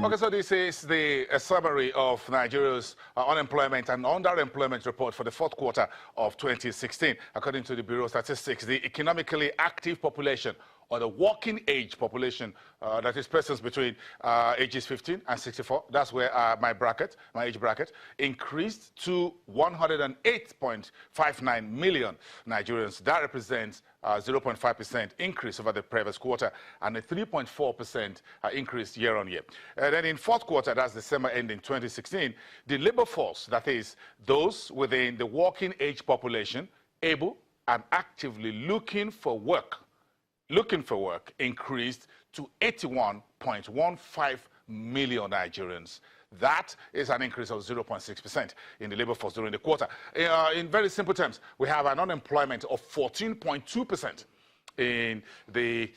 Okay, so this is the summary of Nigeria's unemployment and underemployment report for the fourth quarter of 2016. According to the Bureau of Statistics, the economically active population, or the working age population, that is persons between ages 15 and 64, that's where my age bracket, increased to 108.59 million Nigerians. That represents 0.5% increase over the previous quarter and a 3.4% increase year on year. And then in fourth quarter, that's December ending 2016, the labor force, that is those within the working age population, able and actively looking for work, increased to 81.15 million Nigerians. That is an increase of 0.6% in the labor force during the quarter. In very simple terms, we have an unemployment of 14.2% in the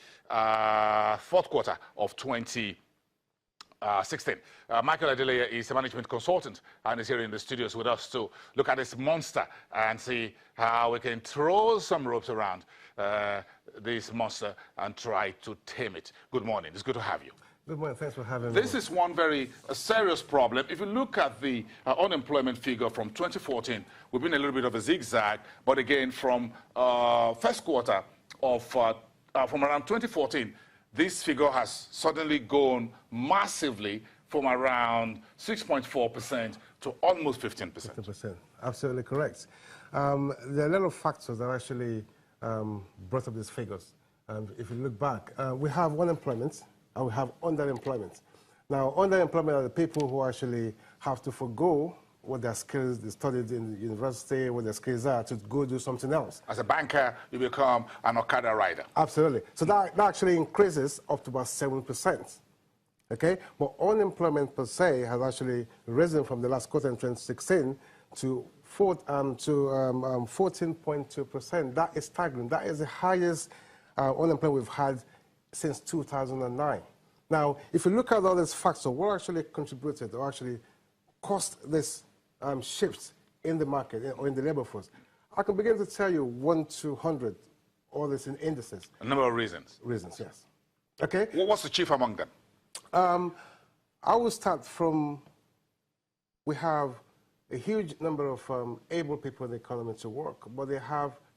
fourth quarter of 2016. Michael Adeleye is a management consultant and is here in the studios with us to look at this monster and see how we can throw some ropes around this monster and try to tame it. Good morning. It's good to have you. Good morning. Thanks for having me. This is one very serious problem. If you look at the unemployment figure from 2014, we've been a little bit of a zigzag, but again, from first quarter of from around 2014, this figure has suddenly gone massively from around 6.4% to almost 15%. 15%. Absolutely correct. There are a lot of factors that actually brought up these figures. If you look back, we have unemployment and we have underemployment. Now, underemployment are the people who actually have to forgo what their skills they studied in the university, what their skills are, to go do something else. As a banker, you become an Okada rider. Absolutely. So that actually increases up to about 7%. Okay? But unemployment per se has actually risen from the last quarter in 2016 to 14.2%. That is staggering. That is the highest unemployment we've had since 2009. Now, if you look at all these factors, what actually contributed or actually caused this shift in the market or in the labor force, I can begin to tell you 1 to 100, all this in indices. A number of reasons. Reasons, yes. Okay? Well, what's the chief among them? I will start from, we have a huge number of able people in the economy to work, but they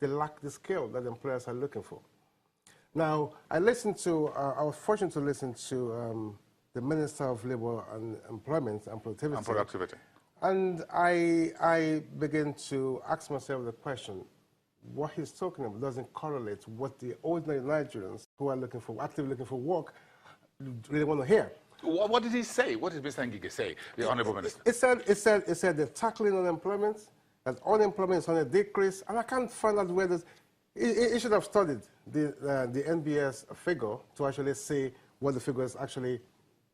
lack the skill that employers are looking for. Now, I was fortunate to listen to the Minister of Labour and Employment and Productivity. And I began to ask myself the question, what he's talking about doesn't correlate what the ordinary Nigerians who are actively looking for work really want to hear. What did he say? What did Mr. Ngige say, the Honourable Minister? It said they're tackling unemployment, that unemployment is on a decrease, and I can't find out where this... He should have studied the NBS figure to actually see what the figure is actually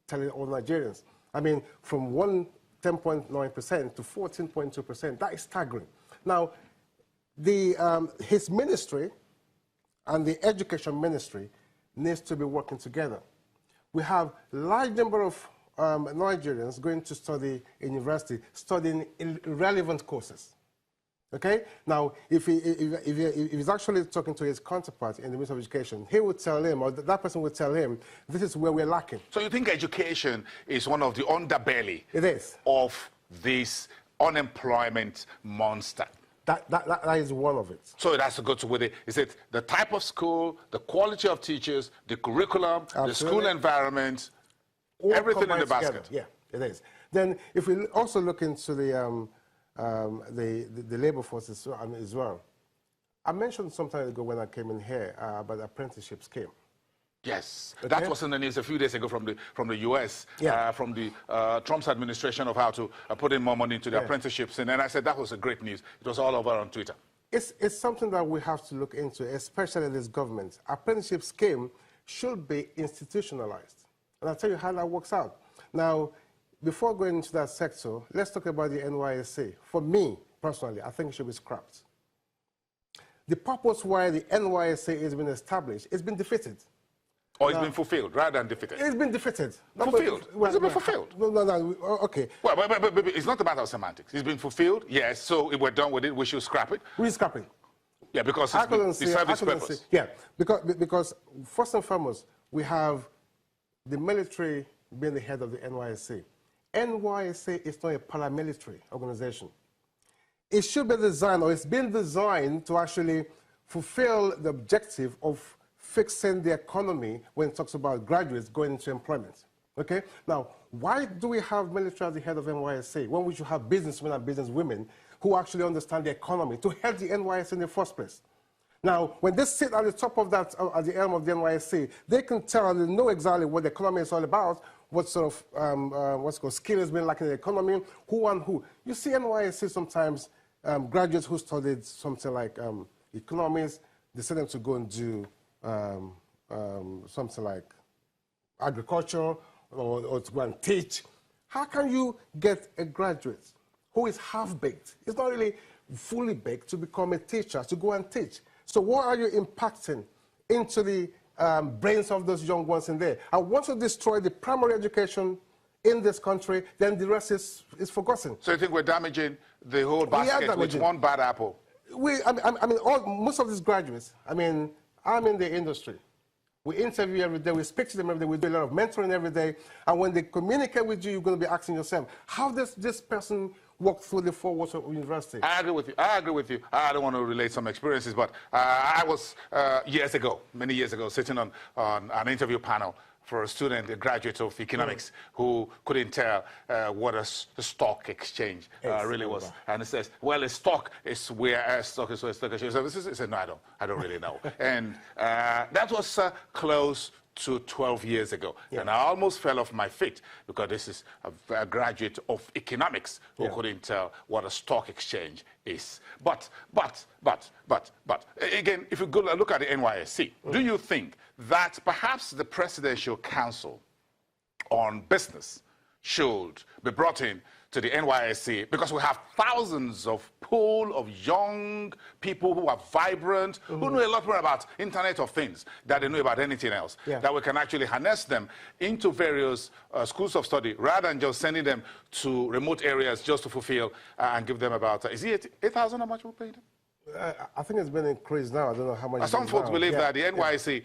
telling all Nigerians. I mean, from 10.9% to 14.2%, that is staggering. Now, his ministry and the education ministry needs to be working together. We have a large number of Nigerians going to study in university, studying irrelevant courses. Okay? Now, if he's actually talking to his counterpart in the Ministry of Education, he would tell him, or that person would tell him, this is where we're lacking. So you think education is one of the underbelly of this unemployment monster? That is one of it. So it has to go to with it. Is it the type of school, the quality of teachers, the curriculum, the school environment, everything in the basket? Together. Yeah, it is. Then if we also look into the labor force as well. I mentioned some time ago when I came in here about apprenticeship scheme. Yes, okay. That was in the news a few days ago from the US, from the Trump's administration, of how to put in more money into the apprenticeships. And then I said that was a great news. It was all over on Twitter. It's something that we have to look into, especially this government. Apprenticeship scheme should be institutionalized. And I'll tell you how that works out. Now, before going into that sector, let's talk about the NYSC. For me, personally, I think it should be scrapped. The purpose why the NYSC has been established, it's been defeated. Or it's been fulfilled rather than defeated? It's been defeated. Fulfilled? Has it been fulfilled? No, okay. Well, but it's not a matter of semantics. It's been fulfilled, yes, so if we're done with it, we should scrap it? We're scrapping. Yeah, because it serves its purpose. Yeah, because first and foremost, we have the military being the head of the NYSC. NYSC is not a paramilitary organization. It should be designed, or it's been designed to actually fulfill the objective of fixing the economy when it talks about graduates going into employment. Okay? Now, why do we have military as the head of NYSC when we should have businessmen and businesswomen who actually understand the economy to head the NYSC in the first place? Now, when they sit at the top of that, at the helm of the NYSC, they can tell, they know exactly what the economy is all about, what sort of what's called skill has been like in the economy, who and who. You see NYSC sometimes, graduates who studied something like economics, they send them to go and do something like agriculture or to go and teach. How can you get a graduate who is half-baked? It's not really fully baked to become a teacher, to go and teach. So what are you impacting into the brains of those young ones in there? And once you destroy the primary education in this country, then the rest is forgotten. So you think we're damaging the whole basket with one bad apple? Most of these graduates, I'm in the industry. We interview every day, we speak to them every day, we do a lot of mentoring every day, and when they communicate with you, you're going to be asking yourself, how does this person walk through the four walls of university? I agree with you. I agree with you. I don't want to relate some experiences, but I was many years ago, sitting on an interview panel for a student, a graduate of economics, who couldn't tell what a stock exchange really was. And he says, well, a stock is where a stock is where a stock exchange is. He said, no, I don't really know. And that was close to 12 years ago. Yeah. And I almost fell off my feet because this is a graduate of economics who couldn't tell what a stock exchange is. But again, if you go look at the NYSC, do you think that perhaps the Presidential Council on Business should be brought in to the NYSC, because we have thousands of pool of young people who are vibrant, who know a lot more about Internet of Things than they know about anything else, that we can actually harness them into various schools of study rather than just sending them to remote areas just to fulfill and give them about, is it 8,000 how much we're paying them? I think it's been increased now. I don't know how much. Some folks believe that the NYSC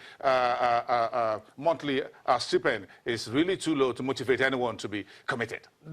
monthly stipend is really too low to motivate anyone to be committed.